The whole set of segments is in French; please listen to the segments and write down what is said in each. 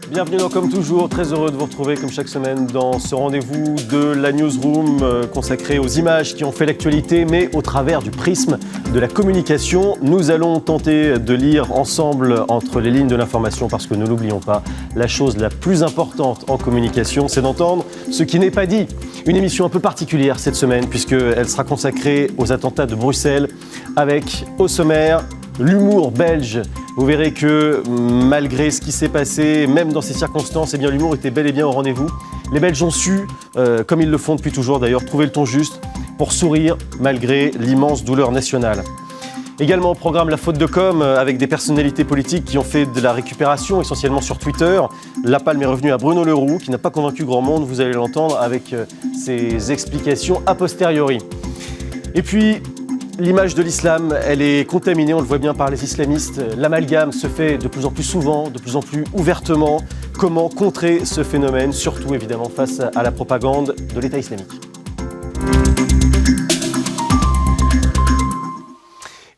Bienvenue dans Comme toujours, très heureux de vous retrouver comme chaque semaine dans ce rendez-vous de la Newsroom consacré aux images qui ont fait l'actualité, mais au travers du prisme de la communication. Nous allons tenter de lire ensemble entre les lignes de l'information parce que ne l'oublions pas, la chose la plus importante en communication, c'est d'entendre ce qui n'est pas dit. Une émission un peu particulière cette semaine puisqu'elle sera consacrée aux attentats de Bruxelles avec au sommaire l'humour belge. Vous verrez que malgré ce qui s'est passé, même dans ces circonstances, eh bien, l'humour était bel et bien au rendez-vous. Les Belges ont su, comme ils le font depuis toujours d'ailleurs, trouver le ton juste pour sourire malgré l'immense douleur nationale. Également au programme la faute de com avec des personnalités politiques qui ont fait de la récupération essentiellement sur Twitter. La palme est revenue à Bruno Le Roux qui n'a pas convaincu grand monde, vous allez l'entendre avec ses explications a posteriori. Et puis l'image de l'islam, elle est contaminée, on le voit bien par les islamistes. L'amalgame se fait de plus en plus souvent, de plus en plus ouvertement. Comment contrer ce phénomène, surtout évidemment face à la propagande de l'État islamique ?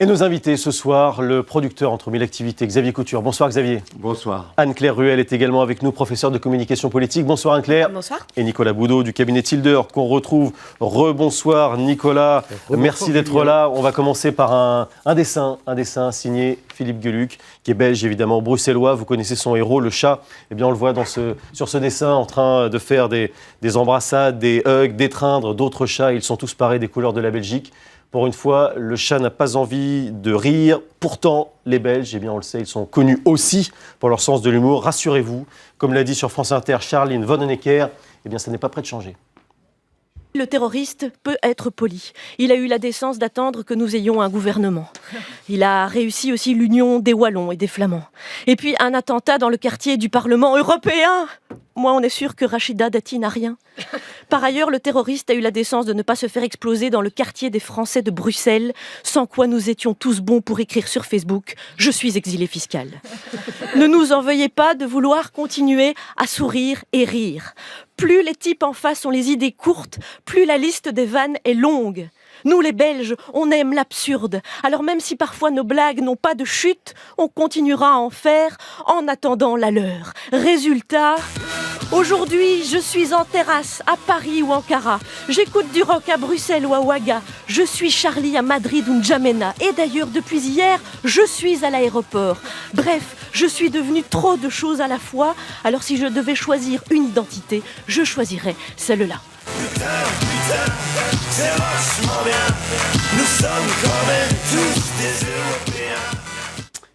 Et nos invités ce soir, le producteur entre mille activités, Xavier Couture. Bonsoir Xavier. Bonsoir. Anne-Claire Ruel est également avec nous, professeure de communication politique. Bonsoir Anne-Claire. Bonsoir. Et Nicolas Boudot du cabinet Tilder qu'on retrouve. Rebonsoir Nicolas. Merci d'être là. On va commencer par un dessin signé Philippe Geluck, qui est belge évidemment, bruxellois. Vous connaissez son héros, le chat. Eh bien on le voit sur ce dessin en train de faire des embrassades, des hugs, d'étreindre d'autres chats. Ils sont tous parés des couleurs de la Belgique. Pour une fois, le chat n'a pas envie de rire. Pourtant, les Belges, eh bien, on le sait, ils sont connus aussi pour leur sens de l'humour. Rassurez-vous, comme l'a dit sur France Inter Charline Vonhonecker, eh bien, ça n'est pas prêt de changer. Le terroriste peut être poli. Il a eu la décence d'attendre que nous ayons un gouvernement. Il a réussi aussi l'union des Wallons et des Flamands. Et puis un attentat dans le quartier du Parlement européen. Moi, on est sûr que Rachida Dati n'a rien. Par ailleurs, le terroriste a eu la décence de ne pas se faire exploser dans le quartier des Français de Bruxelles, sans quoi nous étions tous bons pour écrire sur Facebook « Je suis exilé fiscal ». Ne nous en veuillez pas de vouloir continuer à sourire et rire. Plus les types en face ont les idées courtes, plus la liste des vannes est longue. Nous, les Belges, on aime l'absurde. Alors même si parfois nos blagues n'ont pas de chute, on continuera à en faire en attendant la leur. Résultat, aujourd'hui, je suis en terrasse à Paris ou Ankara. J'écoute du rock à Bruxelles ou à Ouaga. Je suis Charlie à Madrid ou N'Djamena. Et d'ailleurs, depuis hier, je suis à l'aéroport. Bref, je suis devenue trop de choses à la fois. Alors si je devais choisir une identité, je choisirais celle-là. Putain, c'est vachement bien. Nous sommes quand même tous des Européens.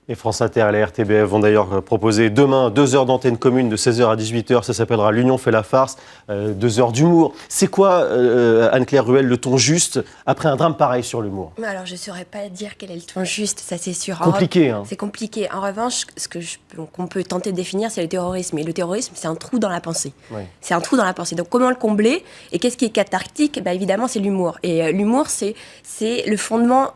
Et France Inter et la RTBF vont d'ailleurs proposer demain 2 heures d'antenne commune de 16h à 18h. Ça s'appellera L'Union fait la farce, 2 heures d'humour. C'est quoi, Anne-Claire Ruel, le ton juste après un drame pareil sur l'humour ? Alors, je ne saurais pas dire quel est le ton juste, ça c'est sûr. Compliqué, hein. C'est compliqué. En revanche, qu'on peut tenter de définir, c'est le terrorisme. Et le terrorisme, c'est un trou dans la pensée. Ouais. C'est un trou dans la pensée. Donc, comment le combler ? Et qu'est-ce qui est cathartique ? Évidemment, c'est l'humour. Et l'humour, c'est le fondement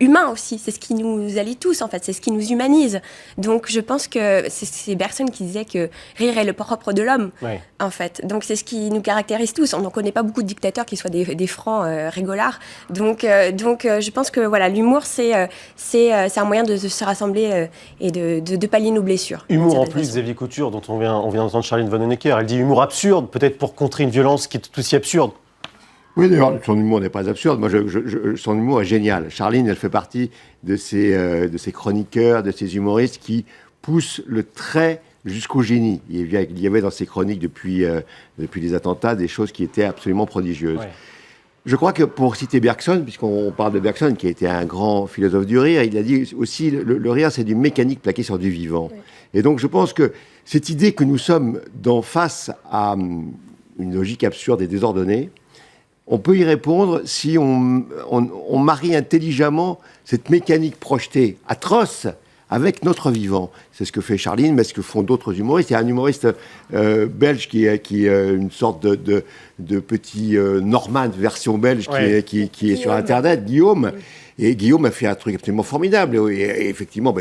humain aussi. C'est ce qui nous allie tous, en fait. C'est ce qui nous humanise. Donc, je pense que c'est Bergson qui disait que rire est le propre de l'homme, en fait. Donc, c'est ce qui nous caractérise tous. On n'en connaît pas beaucoup de dictateurs qui soient des francs rigolards. Donc, je pense que voilà, l'humour, c'est un moyen de se rassembler et de pallier nos blessures. Humour en plus, Xavier Couture, dont on vient d'entendre Charline Vonhonecker. Elle dit humour absurde, peut-être pour contrer une violence qui est tout aussi absurde. Oui, d'ailleurs, son humour n'est pas absurde. Moi, son humour est génial. Charline, elle fait partie de ces chroniqueurs, de ces humoristes qui poussent le trait jusqu'au génie. Il y avait dans ses chroniques depuis les attentats des choses qui étaient absolument prodigieuses. Ouais. Je crois que pour citer Bergson, puisqu'on parle de Bergson, qui a été un grand philosophe du rire, il a dit aussi le rire, c'est du mécanique plaqué sur du vivant. Oui. Et donc, je pense que cette idée que nous sommes face à une logique absurde et désordonnée, on peut y répondre si on marie intelligemment cette mécanique projetée, atroce, avec notre vivant. C'est ce que fait Charline, mais ce que font d'autres humoristes. Il y a un humoriste belge qui est une sorte de petit Norman version belge qui est sur Internet, Guillaume. Et Guillaume a fait un truc absolument formidable. Et effectivement,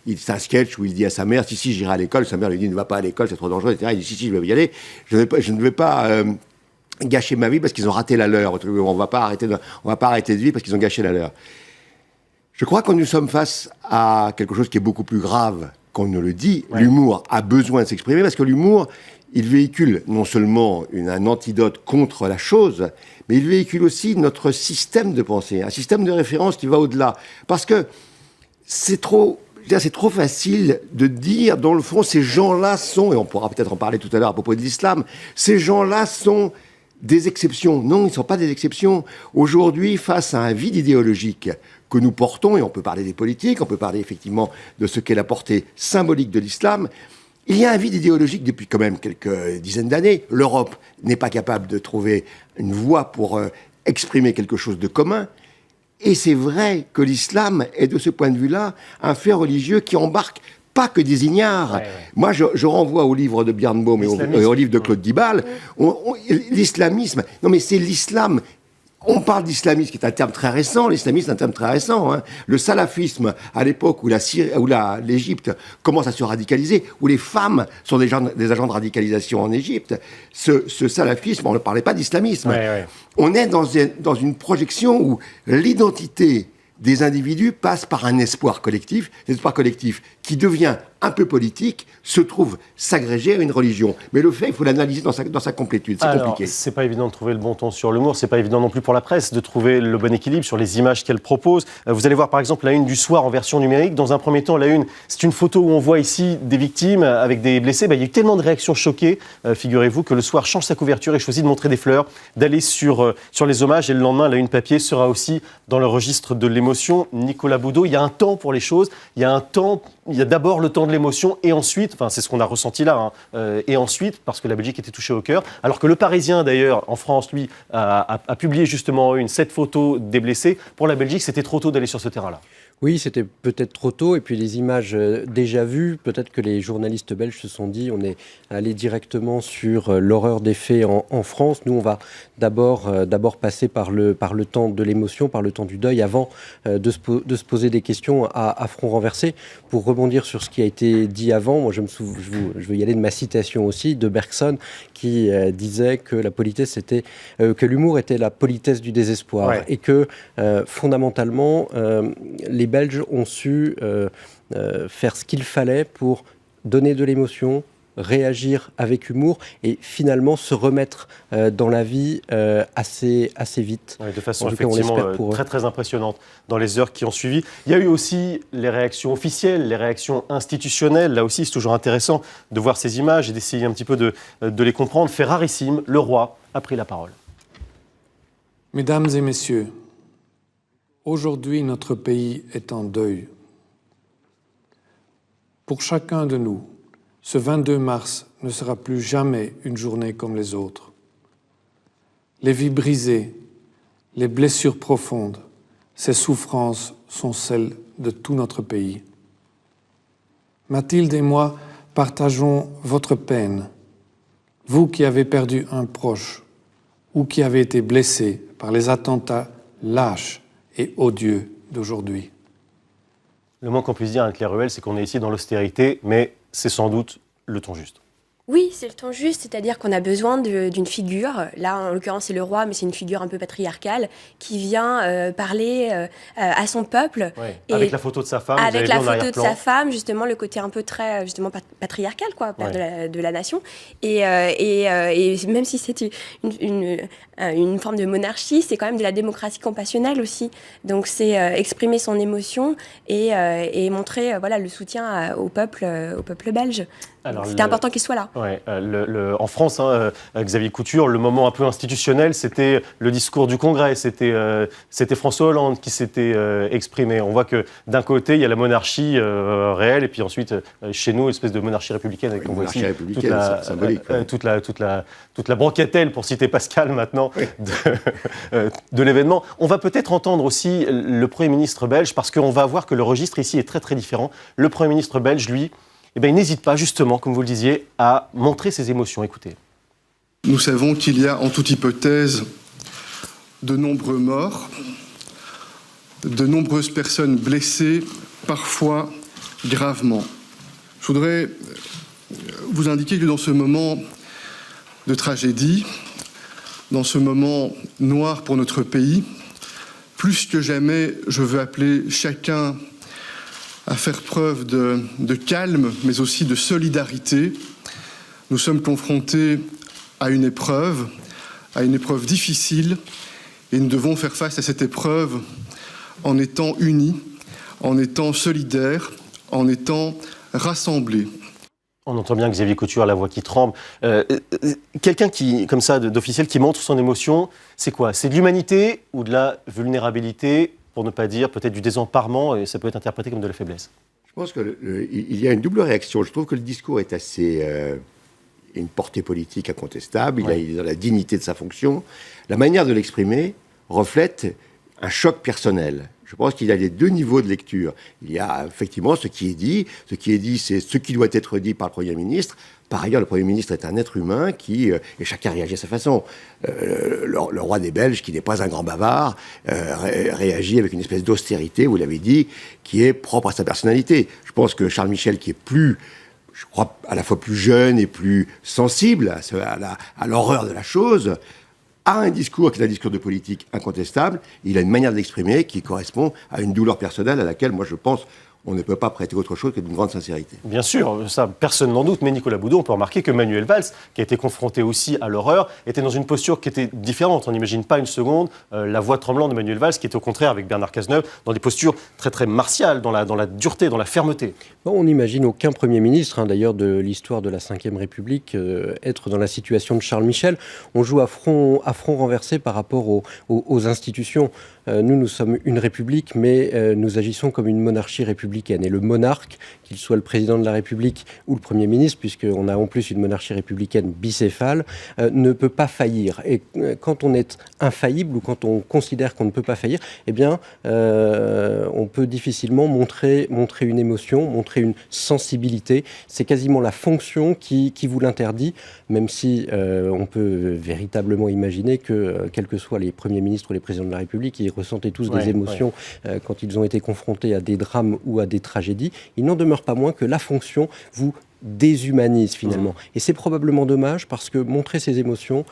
c'est un sketch où il dit à sa mère, si, j'irai à l'école. Sa mère lui dit, ne va pas à l'école, c'est trop dangereux, etc. Il dit, si, je vais y aller. Je ne vais pas gâcher ma vie parce qu'ils ont raté la leur. On va pas arrêter de vivre parce qu'ils ont gâché la leur. Je crois que nous sommes face à quelque chose qui est beaucoup plus grave qu'on ne le dit, l'humour a besoin de s'exprimer parce que l'humour, il véhicule non seulement un antidote contre la chose, mais il véhicule aussi notre système de pensée, un système de référence qui va au-delà. Parce que c'est trop facile de dire, dans le fond, ces gens-là sont, et on pourra peut-être en parler tout à l'heure à propos de l'islam, ces gens-là sont des exceptions. Non, ils ne sont pas des exceptions. Aujourd'hui, face à un vide idéologique que nous portons, et on peut parler des politiques, on peut parler effectivement de ce qu'est la portée symbolique de l'islam, il y a un vide idéologique depuis quand même quelques dizaines d'années. L'Europe n'est pas capable de trouver une voie pour exprimer quelque chose de commun. Et c'est vrai que l'islam est, de ce point de vue-là, un fait religieux qui embarque pas que des ignares. Moi, je renvoie au livre de Birnbaum et au livre de Claude Guibal. L'islamisme, non mais c'est l'islam. On parle d'islamisme, qui est un terme très récent. L'islamisme est un terme très récent. Le salafisme, à l'époque où l'Égypte commence à se radicaliser, où les femmes sont des agents de radicalisation en Égypte, ce salafisme, on ne parlait pas d'islamisme. On est dans une projection où l'identité des individus passe par un espoir collectif. Cet espoir collectif qui devient un peu politique, se trouve s'agréger à une religion. Mais le fait, il faut l'analyser dans sa complétude. C'est compliqué. C'est pas évident de trouver le bon ton sur l'humour. C'est pas évident non plus pour la presse de trouver le bon équilibre sur les images qu'elle propose. Vous allez voir par exemple la une du soir en version numérique. Dans un premier temps, la une, c'est une photo où on voit ici des victimes avec des blessés. Il y a eu tellement de réactions choquées, figurez-vous, que le soir change sa couverture et choisit de montrer des fleurs, d'aller sur les hommages. Et le lendemain, la une papier sera aussi dans le registre de l'émotion. Nicolas Boudot, il y a un temps pour les choses. Il y a d'abord le temps de l'émotion et ensuite, enfin c'est ce qu'on a ressenti là, et ensuite, parce que la Belgique était touchée au cœur, alors que le Parisien d'ailleurs, en France, lui, a publié justement cette photo des blessés. Pour la Belgique, c'était trop tôt d'aller sur ce terrain-là. Oui, c'était peut-être trop tôt. Et puis les images déjà vues, peut-être que les journalistes belges se sont dit on est allé directement sur l'horreur des faits en France. Nous, on va d'abord passer par le temps de l'émotion, par le temps du deuil, avant de se poser des questions à front renversé. Pour rebondir sur ce qui a été dit avant, moi je veux y aller de ma citation aussi, de Bergson, qui disait que la politesse était, que l'humour était la politesse du désespoir. Ouais. Et que fondamentalement, les Belges ont su faire ce qu'il fallait pour donner de l'émotion, réagir avec humour et finalement se remettre dans la vie assez vite. Oui, de façon effectivement très très impressionnante dans les heures qui ont suivi. Il y a eu aussi les réactions officielles, les réactions institutionnelles. Là aussi, c'est toujours intéressant de voir ces images et d'essayer un petit peu de les comprendre. Fait rarissime, le roi a pris la parole. Mesdames et messieurs, aujourd'hui, notre pays est en deuil. Pour chacun de nous, ce 22 mars ne sera plus jamais une journée comme les autres. Les vies brisées, les blessures profondes, ces souffrances sont celles de tout notre pays. Mathilde et moi partageons votre peine, vous qui avez perdu un proche ou qui avez été blessé par les attentats lâches et odieux d'aujourd'hui. Le moins qu'on puisse dire, Anne-Claire Ruel, c'est qu'on est ici dans l'austérité, mais c'est sans doute le ton juste. Oui, c'est le ton juste, c'est-à-dire qu'on a besoin d'une figure, là en l'occurrence c'est le roi, mais c'est une figure un peu patriarcale, qui vient parler à son peuple. Ouais, et avec la photo de sa femme, avec la photo de sa femme, justement le côté un peu très justement patriarcal, quoi, de la nation. Et même si c'est une forme de monarchie, c'est quand même de la démocratie compassionnelle aussi. Donc c'est exprimer son émotion et montrer le soutien au peuple belge. C'était important qu'il soit là. Ouais, en France, Xavier Couture, le moment un peu institutionnel, c'était le discours du Congrès. C'était François Hollande qui s'était exprimé. On voit que d'un côté, il y a la monarchie réelle, et puis ensuite, chez nous, une espèce de monarchie républicaine. Avec monarchie républicaine, c'est symbolique. Toute la banquetelle, pour citer Pascal maintenant, de l'événement. On va peut-être entendre aussi le Premier ministre belge, parce qu'on va voir que le registre ici est très très différent. Le Premier ministre belge, lui, il n'hésite pas justement, comme vous le disiez, à montrer ses émotions. Écoutez. Nous savons qu'il y a en toute hypothèse de nombreux morts, de nombreuses personnes blessées, parfois gravement. Je voudrais vous indiquer que dans ce moment de tragédie, dans ce moment noir pour notre pays, plus que jamais, je veux appeler chacun à faire preuve de calme, mais aussi de solidarité. Nous sommes confrontés à une épreuve difficile, et nous devons faire face à cette épreuve en étant unis, en étant solidaires, en étant rassemblés. On entend bien Xavier Couture, la voix qui tremble. Quelqu'un qui, comme ça, d'officiel, qui montre son émotion, c'est quoi? C'est de l'humanité ou de la vulnérabilité, pour ne pas dire peut-être du désemparement, et ça peut être interprété comme de la faiblesse? Je pense qu'il y a une double réaction. Je trouve que le discours est assez... une portée politique incontestable, il est dans la dignité de sa fonction. La manière de l'exprimer reflète un choc personnel. Je pense qu'il y a les deux niveaux de lecture. Il y a effectivement ce qui est dit. Ce qui est dit, c'est ce qui doit être dit par le Premier ministre. Par ailleurs, le Premier ministre est un être humain et chacun réagit à sa façon. Le roi des Belges, qui n'est pas un grand bavard, réagit avec une espèce d'austérité, vous l'avez dit, qui est propre à sa personnalité. Je pense que Charles Michel, qui est je crois, à la fois plus jeune et plus sensible à l'horreur de la chose, a un discours qui est un discours de politique incontestable. Il a une manière de l'exprimer qui correspond à une douleur personnelle à laquelle, moi, je pense, on ne peut pas prêter autre chose que d'une grande sincérité. Bien sûr, ça, personne n'en doute, mais Nicolas Boudot, on peut remarquer que Manuel Valls, qui a été confronté aussi à l'horreur, était dans une posture qui était différente. On n'imagine pas une seconde la voix tremblante de Manuel Valls, qui était au contraire, avec Bernard Cazeneuve, dans des postures très très martiales, dans la dureté, dans la fermeté. Bon, on n'imagine aucun Premier ministre, d'ailleurs, de l'histoire de la Ve République, être dans la situation de Charles Michel. On joue à front renversé par rapport aux institutions. Nous sommes une république, mais nous agissons comme une monarchie républicaine. Et le monarque, qu'il soit le président de la République ou le Premier ministre, puisqu'on a en plus une monarchie républicaine bicéphale, ne peut pas faillir. Et quand on est infaillible ou quand on considère qu'on ne peut pas faillir, eh bien, on peut difficilement montrer une émotion, montrer une sensibilité. C'est quasiment la fonction qui vous l'interdit, même si on peut véritablement imaginer que, quels que soient les premiers ministres ou les présidents de la République, ils ressentaient tous des émotions quand ils ont été confrontés à des drames ou à des tragédies. Il n'en demeure pas moins que la fonction vous déshumanise finalement. Et c'est probablement dommage parce que montrer ses émotions,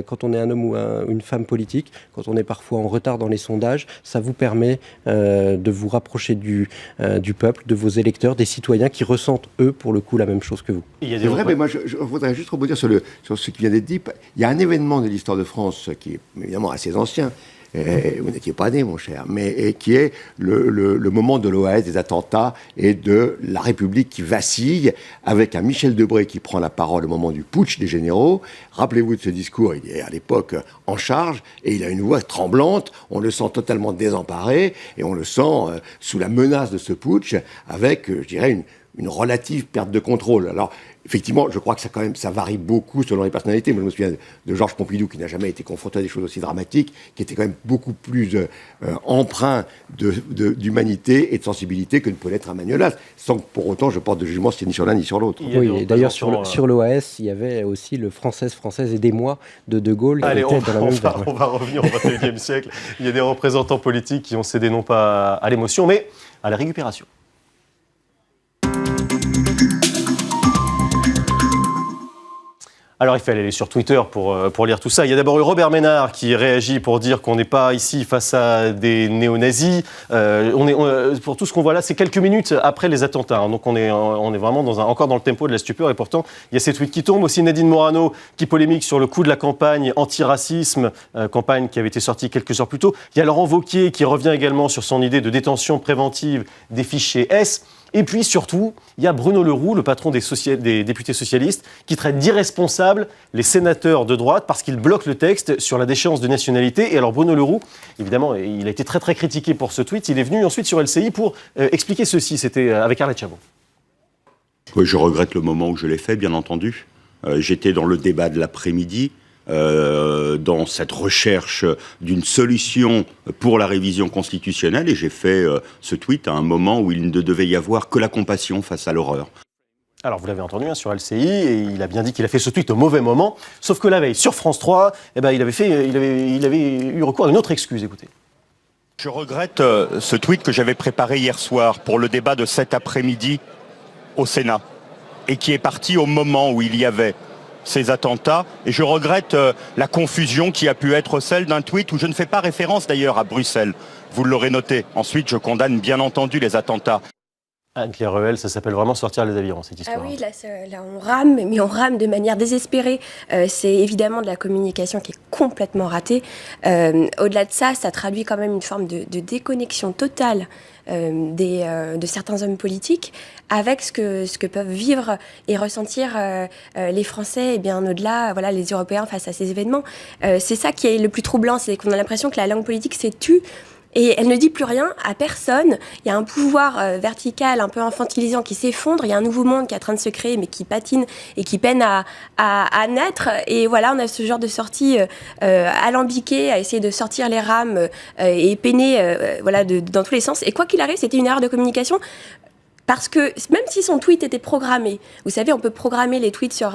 quand on est un homme ou une femme politique, quand on est parfois en retard dans les sondages, ça vous permet de vous rapprocher du peuple, de vos électeurs, des citoyens qui ressentent, eux, pour le coup, la même chose que vous. C'est vrai, mais moi, je voudrais juste rebondir sur ce qui vient d'être dit. Il y a un événement de l'histoire de France qui est évidemment assez ancien, vous n'étiez pas né, mon cher, mais qui est le moment de l'OAS, des attentats et de la République qui vacille, avec un Michel Debré qui prend la parole au moment du putsch des généraux. Rappelez-vous de ce discours, il est à l'époque en charge, et il a une voix tremblante, on le sent totalement désemparé, et on le sent sous la menace de ce putsch, avec, je dirais, une relative perte de contrôle. Alors, effectivement, je crois que ça varie beaucoup selon les personnalités. Moi, je me souviens de Georges Pompidou, qui n'a jamais été confronté à des choses aussi dramatiques, qui était quand même beaucoup plus empreint d'humanité et de sensibilité que ne peut l'être un Manuel Valls, sans que pour autant je porte de jugement ni sur l'un ni sur l'autre. Oui, et d'ailleurs sur l'OAS, il y avait aussi le Française, aidez-moi de Gaulle. Allez, on va revenir au XXIe siècle. Il y a des représentants politiques qui ont cédé non pas à l'émotion, mais à la récupération. Alors il fallait aller sur Twitter pour lire tout ça. Il y a d'abord eu Robert Ménard qui réagit pour dire qu'on n'est pas ici face à des néo-nazis. Pour tout ce qu'on voit là, c'est quelques minutes après les attentats. Donc on est vraiment encore dans le tempo de la stupeur. Et pourtant, il y a ces tweets qui tombent. Aussi Nadine Morano qui polémique sur le coût de la campagne anti-racisme, campagne qui avait été sortie quelques heures plus tôt. Il y a Laurent Wauquiez qui revient également sur son idée de détention préventive des fichiers S. Et puis surtout, il y a Bruno Le Roux, le patron des députés socialistes, qui traite d'irresponsables les sénateurs de droite parce qu'ils bloquent le texte sur la déchéance de nationalité. Et alors Bruno Le Roux, évidemment, il a été très très critiqué pour ce tweet. Il est venu ensuite sur LCI pour expliquer ceci. C'était avec Arlette Chabot. Oui, je regrette le moment où je l'ai fait, bien entendu. J'étais dans le débat de l'après-midi. Dans cette recherche d'une solution pour la révision constitutionnelle, et j'ai fait ce tweet à un moment où il ne devait y avoir que la compassion face à l'horreur. Alors vous l'avez entendu sur LCI, et il a bien dit qu'il a fait ce tweet au mauvais moment, sauf que la veille, sur France 3, il avait eu recours à une autre excuse, écoutez. Je regrette ce tweet que j'avais préparé hier soir pour le débat de cet après-midi au Sénat, et qui est parti au moment où il y avait ces attentats, et je regrette la confusion qui a pu être celle d'un tweet où je ne fais pas référence d'ailleurs à Bruxelles. Vous l'aurez noté. Ensuite, je condamne bien entendu les attentats. Anne-Claire Reuel, ça s'appelle vraiment sortir les avirons, cette histoire. Ah oui, là on rame, mais on rame de manière désespérée. C'est évidemment de la communication qui est complètement ratée. Au-delà de ça, ça traduit quand même une forme de déconnexion totale de certains hommes politiques avec ce que peuvent vivre et ressentir les Français et bien au-delà, voilà, les Européens face à ces événements. C'est ça qui est le plus troublant, c'est qu'on a l'impression que la langue politique s'est tue. Et elle ne dit plus rien à personne. Il y a un pouvoir vertical, un peu infantilisant qui s'effondre. Il y a un nouveau monde qui est en train de se créer, mais qui patine et qui peine à naître. Et voilà, on a ce genre de sortie alambiquée, à essayer de sortir les rames et peiner voilà, dans tous les sens. Et quoi qu'il arrive, c'était une erreur de communication. Parce que même si son tweet était programmé, vous savez, on peut programmer les tweets sur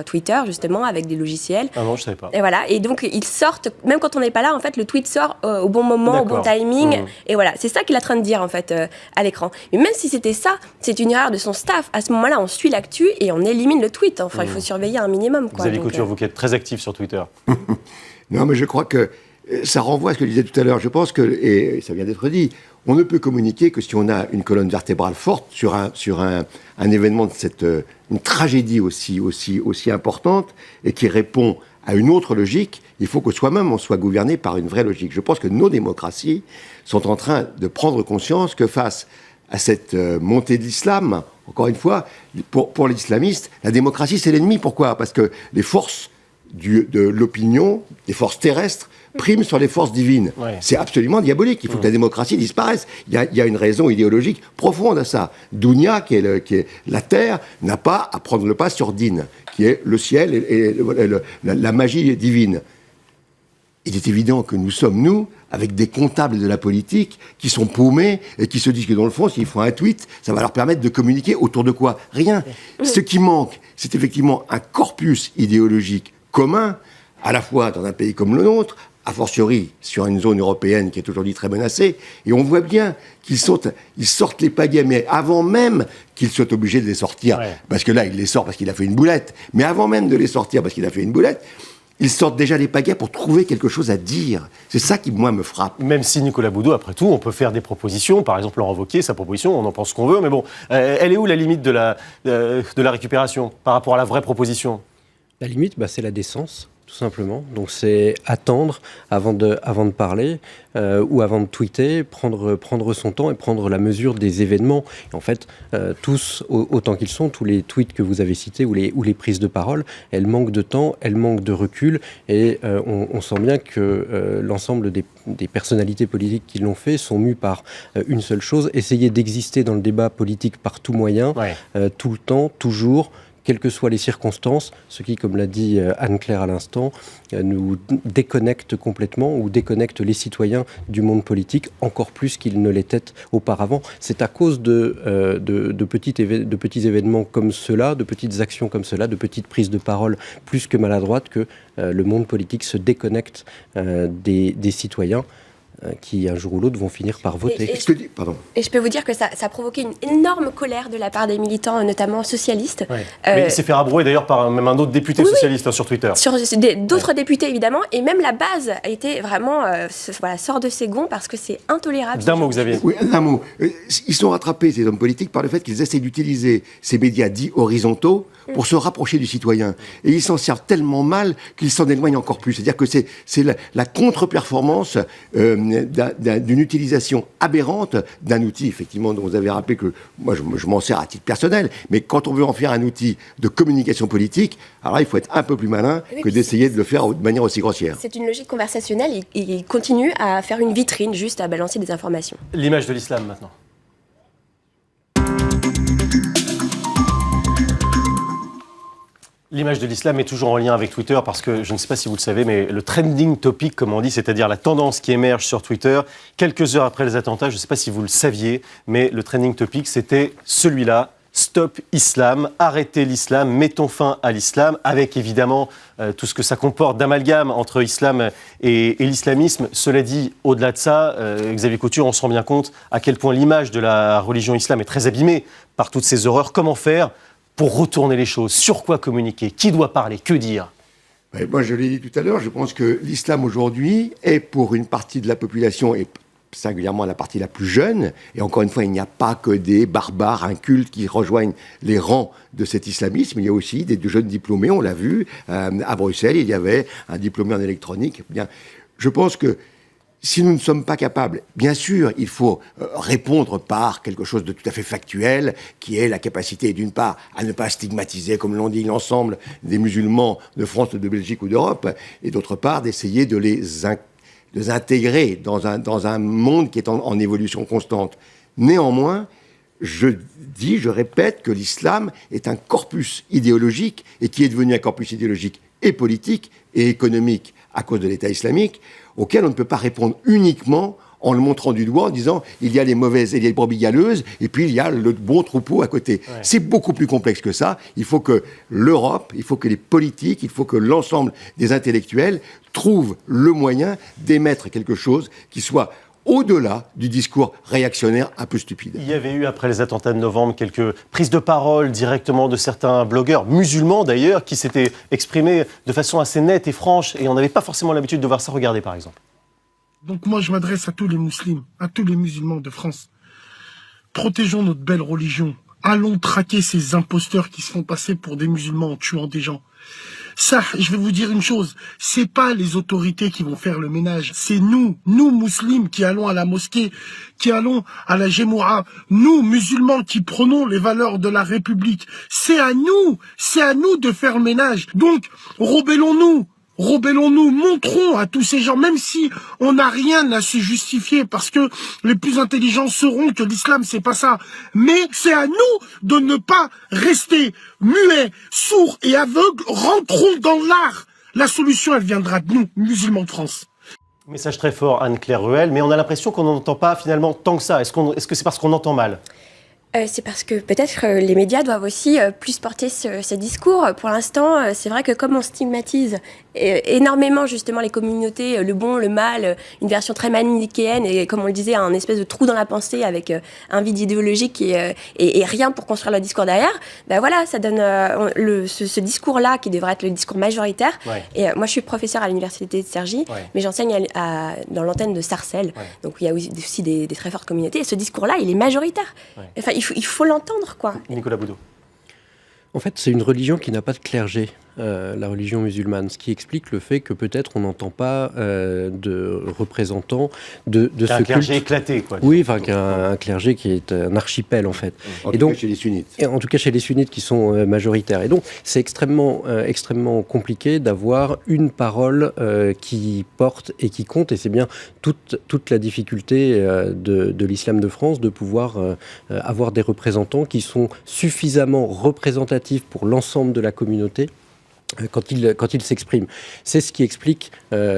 Twitter, justement, avec des logiciels. Ah non, je ne savais pas. Et voilà, et donc ils sortent, même quand on n'est pas là, en fait, le tweet sort au bon moment, au bon timing. Et voilà, c'est ça qu'il est en train de dire, en fait, à l'écran. Mais même si c'était ça, c'est une erreur de son staff. À ce moment-là, on suit l'actu et on élimine le tweet. Enfin, il faut surveiller un minimum, quoi. Xavier Couture, vous qui êtes très actif sur Twitter. Non, mais je crois que ça renvoie à ce que je disais tout à l'heure. Je pense que, et ça vient d'être dit, on ne peut communiquer que si on a une colonne vertébrale forte sur un événement de une tragédie aussi importante et qui répond à une autre logique. Il faut que soi-même on soit gouverné par une vraie logique. Je pense que nos démocraties sont en train de prendre conscience que face à cette montée de l'islam, encore une fois, pour l'islamistes, la démocratie c'est l'ennemi. Pourquoi ? Parce que les forces de l'opinion, les forces terrestres, prime sur les forces divines. Ouais. C'est absolument diabolique. Il faut que la démocratie disparaisse. Il y a une raison idéologique profonde à ça. Dunya, qui est la terre, n'a pas à prendre le pas sur Din, qui est le ciel et la magie divine. Il est évident que nous sommes, nous, avec des comptables de la politique qui sont paumés et qui se disent que dans le fond, s'ils font un tweet, ça va leur permettre de communiquer autour de quoi ? Rien. Ce qui manque, c'est effectivement un corpus idéologique commun, à la fois dans un pays comme le nôtre, a fortiori sur une zone européenne qui est aujourd'hui très menacée, et on voit bien ils sortent les pagaies, mais avant même qu'ils soient obligés de les sortir, parce que là, il les sort parce qu'il a fait une boulette, mais avant même de les sortir parce qu'il a fait une boulette, ils sortent déjà les pagaies pour trouver quelque chose à dire. C'est ça qui, moi, me frappe. Même si Nicolas Boudot, après tout, on peut faire des propositions, par exemple Laurent Wauquiez, sa proposition, on en pense ce qu'on veut, mais bon, elle est où la limite de la récupération par rapport à la vraie proposition ? La limite, c'est la décence. Tout simplement. Donc c'est attendre avant de parler ou avant de tweeter, prendre son temps et prendre la mesure des événements. Et en fait, tous, autant qu'ils sont, tous les tweets que vous avez cités ou les prises de parole, elles manquent de temps, elles manquent de recul et on sent bien que l'ensemble des personnalités politiques qui l'ont fait sont mues par une seule chose, essayer d'exister dans le débat politique par tout moyen, tout le temps, toujours, quelles que soient les circonstances, ce qui, comme l'a dit Anne-Claire à l'instant, nous déconnecte complètement ou déconnecte les citoyens du monde politique encore plus qu'ils ne l'étaient auparavant. C'est à cause de petits événements comme cela, de petites actions comme cela, de petites prises de parole plus que maladroites que le monde politique se déconnecte des citoyens qui, un jour ou l'autre, vont finir par voter. Et je peux vous dire que ça a provoqué une énorme colère de la part des militants, notamment socialistes. Mais il s'est fait rabrouer d'ailleurs par même un autre député socialiste sur Twitter. Sur d'autres députés, évidemment. Et même la base a été vraiment sort de ses gonds parce que c'est intolérable. D'un mot, Xavier. Oui, d'un mot. Ils sont rattrapés, ces hommes politiques, par le fait qu'ils essaient d'utiliser ces médias dits horizontaux pour se rapprocher du citoyen. Et ils s'en servent tellement mal qu'ils s'en éloignent encore plus. C'est-à-dire que c'est la contre-performance d'une utilisation aberrante d'un outil, effectivement, dont vous avez rappelé que moi, je m'en sers à titre personnel, mais quand on veut en faire un outil de communication politique, alors là, il faut être un peu plus malin que d'essayer de le faire de manière aussi grossière. C'est une logique conversationnelle et il continue à faire une vitrine, juste à balancer des informations. L'image de l'islam, maintenant. L'image de l'islam est toujours en lien avec Twitter parce que, je ne sais pas si vous le savez, mais le trending topic, comme on dit, c'est-à-dire la tendance qui émerge sur Twitter, quelques heures après les attentats, je ne sais pas si vous le saviez, mais le trending topic, c'était celui-là, Stop Islam, arrêtez l'islam, mettons fin à l'islam, avec évidemment tout ce que ça comporte d'amalgame entre islam et l'islamisme. Cela dit, au-delà de ça, Xavier Couture, on se rend bien compte à quel point l'image de la religion islam est très abîmée par toutes ces horreurs. Comment faire pour retourner les choses? Sur quoi communiquer? Qui doit parler? Que dire? Moi, je l'ai dit tout à l'heure, je pense que l'islam aujourd'hui est pour une partie de la population, et singulièrement la partie la plus jeune. Et encore une fois, il n'y a pas que des barbares incultes qui rejoignent les rangs de cet islamisme. Il y a aussi des jeunes diplômés, on l'a vu. À Bruxelles, il y avait un diplômé en électronique. Bien, je pense que si nous ne sommes pas capables, bien sûr, il faut répondre par quelque chose de tout à fait factuel, qui est la capacité, d'une part, à ne pas stigmatiser, comme l'ont dit l'ensemble des musulmans de France, de Belgique ou d'Europe, et d'autre part, d'essayer de les intégrer dans un monde qui est en évolution constante. Néanmoins, je répète que l'islam est un corpus idéologique, et qui est devenu un corpus idéologique et politique et économique à cause de l'État islamique, auquel on ne peut pas répondre uniquement en le montrant du doigt, en disant il y a les mauvaises et les brebis galeuses, et puis il y a le bon troupeau à côté. Ouais. C'est beaucoup plus complexe que ça. Il faut que l'Europe, il faut que les politiques, il faut que l'ensemble des intellectuels trouvent le moyen d'émettre quelque chose qui soit au-delà du discours réactionnaire un peu stupide. Il y avait eu, après les attentats de novembre, quelques prises de parole directement de certains blogueurs, musulmans d'ailleurs, qui s'étaient exprimés de façon assez nette et franche, et on n'avait pas forcément l'habitude de voir ça. Regardez par exemple. Donc moi je m'adresse à tous les musulmans, à tous les musulmans de France. Protégeons notre belle religion. Allons traquer ces imposteurs qui se font passer pour des musulmans en tuant des gens. Ça, je vais vous dire une chose, c'est pas les autorités qui vont faire le ménage, c'est nous musulmans qui allons à la mosquée, qui allons à la Gémoura, nous musulmans qui prenons les valeurs de la République. C'est à nous de faire le ménage. Donc, rebellons-nous, montrons à tous ces gens, même si on n'a rien à se justifier, parce que les plus intelligents sauront que l'islam c'est pas ça. Mais c'est à nous de ne pas rester muets, sourds et aveugles. Rentrons dans l'art. La solution, elle viendra de nous, musulmans de France. Message très fort, Anne-Claire Ruel, mais on a l'impression qu'on n'entend pas finalement tant que ça. Est-ce que c'est parce qu'on entend mal ? C'est parce que peut-être les médias doivent aussi plus porter ce discours. Pour l'instant, c'est vrai que comme on stigmatise énormément justement les communautés, le bon, le mal, une version très manichéenne et comme on le disait, un espèce de trou dans la pensée avec un vide idéologique et rien pour construire le discours derrière, ben voilà, ça donne ce discours-là qui devrait être le discours majoritaire. Ouais. Et moi, je suis professeure à l'université de Cergy, ouais. Mais j'enseigne dans l'antenne de Sarcelles, ouais. Donc il y a aussi des très fortes communautés et ce discours-là, il est majoritaire. Ouais. Enfin, il faut l'entendre, quoi. Nicolas Boudot. En fait, c'est une religion qui n'a pas de clergé, la religion musulmane, ce qui explique le fait que peut-être on n'entend pas de représentants de ce culte. Un clergé éclaté, quoi. Oui, enfin, un clergé qui est un archipel, en fait. En tout cas chez les sunnites. Et en tout cas chez les sunnites qui sont majoritaires. Et donc, c'est extrêmement compliqué d'avoir une parole qui porte et qui compte. Et c'est bien toute la difficulté de l'islam de France de pouvoir avoir des représentants qui sont suffisamment représentatifs pour l'ensemble de la communauté quand il s'exprime. C'est ce qui explique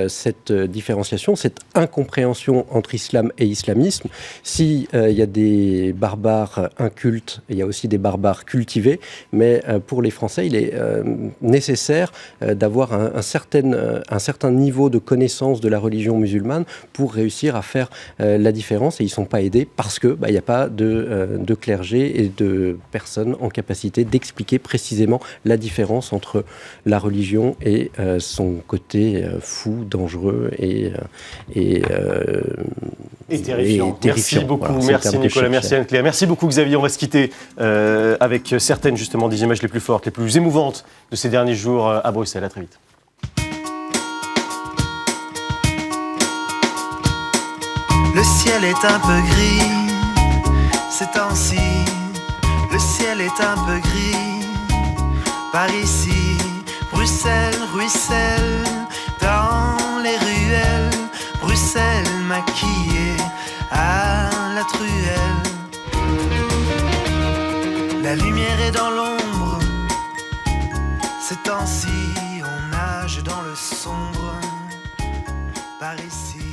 cette différenciation, cette incompréhension entre islam et islamisme. Si il y a des barbares incultes, il y a aussi des barbares cultivés, mais pour les Français, il est nécessaire d'avoir un certain niveau de connaissance de la religion musulmane pour réussir à faire la différence, et ils ne sont pas aidés parce que il n'y a pas de clergé et de personnes en capacité d'expliquer précisément la différence entre la religion et son côté fou, dangereux et terrifiant. Merci beaucoup, voilà, merci Nicolas, merci Anne-Claire. Merci beaucoup Xavier, on va se quitter avec certaines justement des images les plus fortes, les plus émouvantes de ces derniers jours à Bruxelles. À très vite. Le ciel est un peu gris, ces temps-ci, le ciel est un peu gris, par ici. Bruxelles ruisselle dans les ruelles, Bruxelles maquillée à la truelle. La lumière est dans l'ombre, ces temps-ci on nage dans le sombre, par ici.